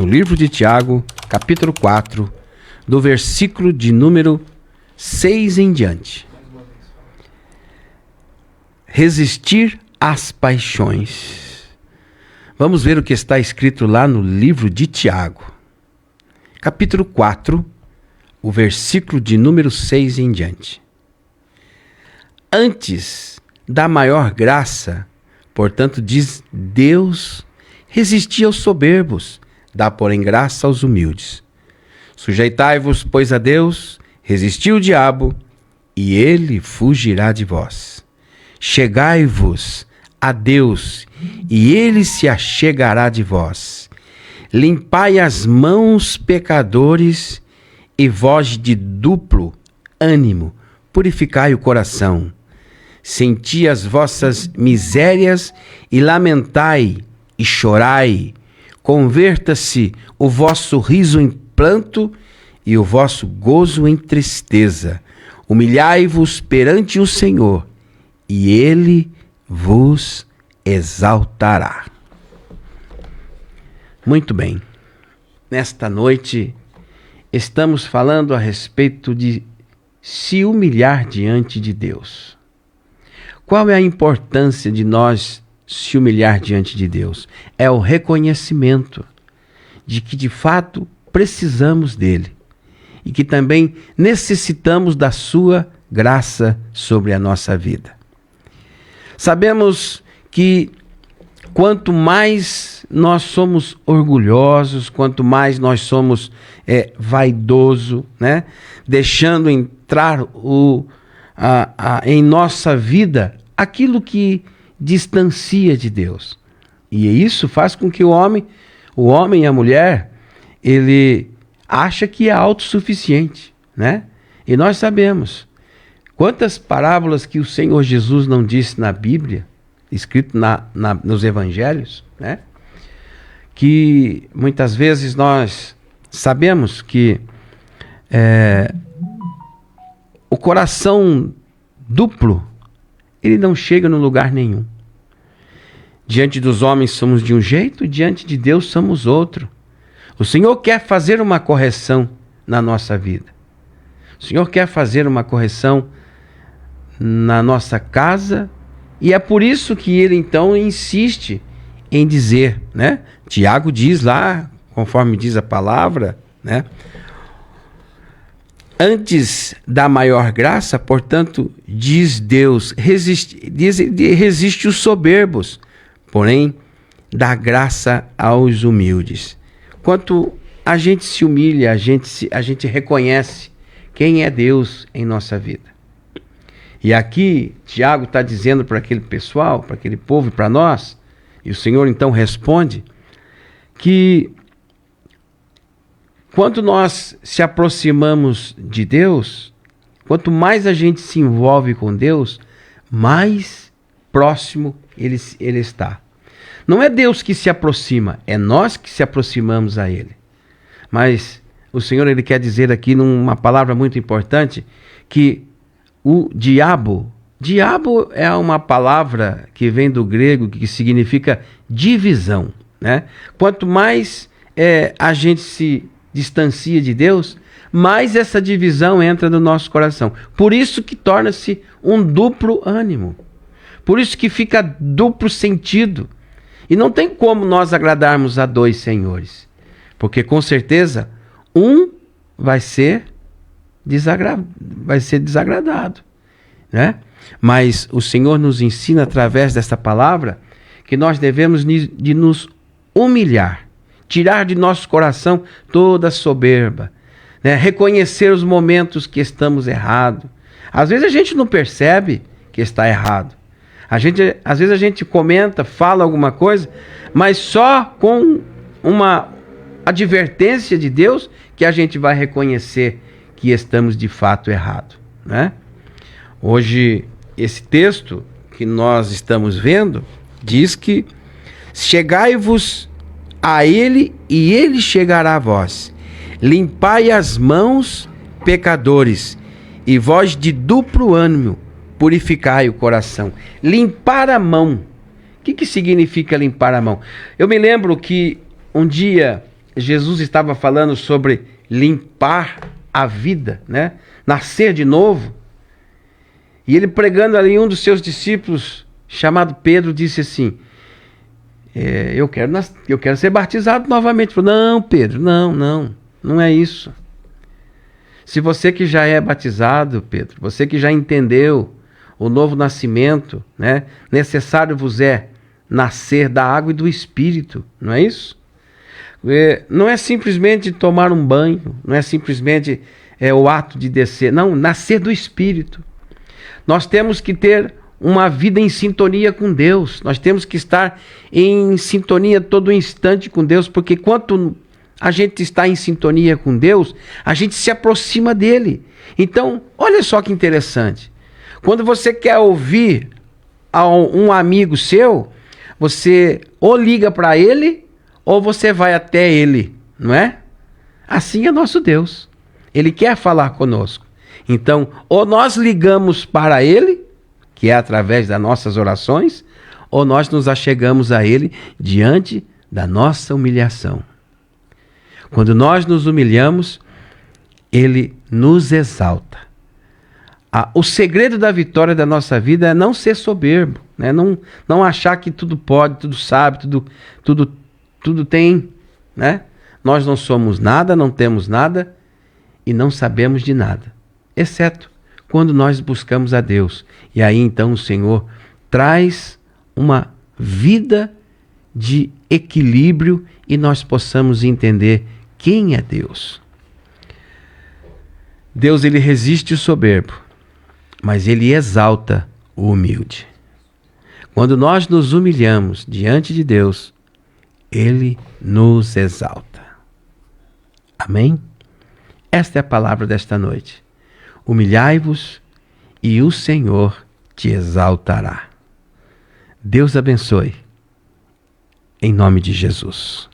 no livro de Tiago, capítulo 4, do versículo de número 6 em diante. Resistir às paixões. Vamos ver o que está escrito lá no livro de Tiago, capítulo 4, o versículo de número 6 em diante. Antes da maior graça, portanto, diz Deus, resisti aos soberbos, dá, porém, graça aos humildes. Sujeitai-vos, pois, a Deus, resisti o diabo, e ele fugirá de vós. Chegai-vos a Deus, e ele se achegará de vós. Limpai as mãos, pecadores, e vós de duplo ânimo, purificai o coração. Senti as vossas misérias, e lamentai, e chorai. Converta-se o vosso riso em pranto, e o vosso gozo em tristeza. Humilhai-vos perante o Senhor, e ele vos exaltará. Muito bem. Nesta noite, estamos falando a respeito de se humilhar diante de Deus. Qual é a importância de nós se humilhar diante de Deus? É o reconhecimento de que, de fato, precisamos dele e que também necessitamos da sua graça sobre a nossa vida. Sabemos que quanto mais nós somos orgulhosos, quanto mais nós somos vaidosos, né? Deixando entrar em nossa vida aquilo que distancia de Deus. E isso faz com que o homem e a mulher, ele acha que é autossuficiente, né? E nós sabemos quantas parábolas que o Senhor Jesus não disse na Bíblia, escrito nos Evangelhos, né? Que muitas vezes nós sabemos que o coração duplo, ele não chega no lugar nenhum. Diante dos homens somos de um jeito, diante de Deus somos outro. O Senhor quer fazer uma correção na nossa vida. O Senhor quer fazer uma correção na nossa casa, e é por isso que ele então insiste em dizer, né? Tiago diz lá, conforme diz a palavra, né? Antes da maior graça, portanto, diz Deus, resiste os soberbos, porém dá graça aos humildes. Quanto a gente se humilha, a gente reconhece quem é Deus em nossa vida. E aqui, Tiago está dizendo para aquele pessoal, para aquele povo e para nós, e o Senhor então responde, que quanto nós se aproximamos de Deus, quanto mais a gente se envolve com Deus, mais próximo ele está. Não é Deus que se aproxima, é nós que se aproximamos a Ele. Mas o Senhor, ele quer dizer aqui numa palavra muito importante, que o diabo é uma palavra que vem do grego, que significa divisão, né? Quanto mais a gente se distancia de Deus, mais essa divisão entra no nosso coração. Por isso que torna-se um duplo ânimo. Por isso que fica duplo sentido. E não tem como nós agradarmos a dois senhores. Porque com certeza um vai ser desagradado, né? Mas o Senhor nos ensina através dessa palavra que nós devemos de nos humilhar, tirar de nosso coração toda a soberba, né? Reconhecer os momentos que estamos errados. Às vezes a gente não percebe que está errado. Às vezes a gente comenta, fala alguma coisa, mas só com uma advertência de Deus que a gente vai reconhecer que estamos de fato errados, né? Hoje, esse texto que nós estamos vendo diz que chegai-vos a ele e ele chegará a vós. Limpai as mãos, pecadores, e vós de duplo ânimo, purificai o coração. Limpar a mão. O que significa limpar a mão? Eu me lembro que um dia Jesus estava falando sobre limpar a vida, né? Nascer de novo. E ele pregando ali, um dos seus discípulos, chamado Pedro, disse assim, eu quero ser batizado novamente. Ele falou, não, Pedro, não é isso. Se você que já é batizado, Pedro, você que já entendeu o novo nascimento, né? Necessário vos é nascer da água e do Espírito, não é isso? Não é simplesmente tomar um banho, não é simplesmente o ato de descer, não, nascer do Espírito. Nós temos que ter uma vida em sintonia com Deus, nós temos que estar em sintonia todo instante com Deus, porque quanto a gente está em sintonia com Deus, a gente se aproxima dele. Então, olha só que interessante. Quando você quer ouvir um amigo seu, você ou liga para ele, ou você vai até ele, não é? Assim é nosso Deus. Ele quer falar conosco. Então, ou nós ligamos para ele, que é através das nossas orações, ou nós nos achegamos a ele diante da nossa humilhação. Quando nós nos humilhamos, ele nos exalta. O segredo da vitória da nossa vida é não ser soberbo, né? Não achar que tudo pode, tudo sabe, tudo tem, né? Nós não somos nada, não temos nada e não sabemos de nada, exceto quando nós buscamos a Deus. E aí então o Senhor traz uma vida de equilíbrio e nós possamos entender quem é Deus. Deus, ele resiste o soberbo, mas ele exalta o humilde. Quando nós nos humilhamos diante de Deus, ele nos exalta. Amém? Esta é a palavra desta noite. Humilhai-vos e o Senhor te exaltará. Deus abençoe. Em nome de Jesus.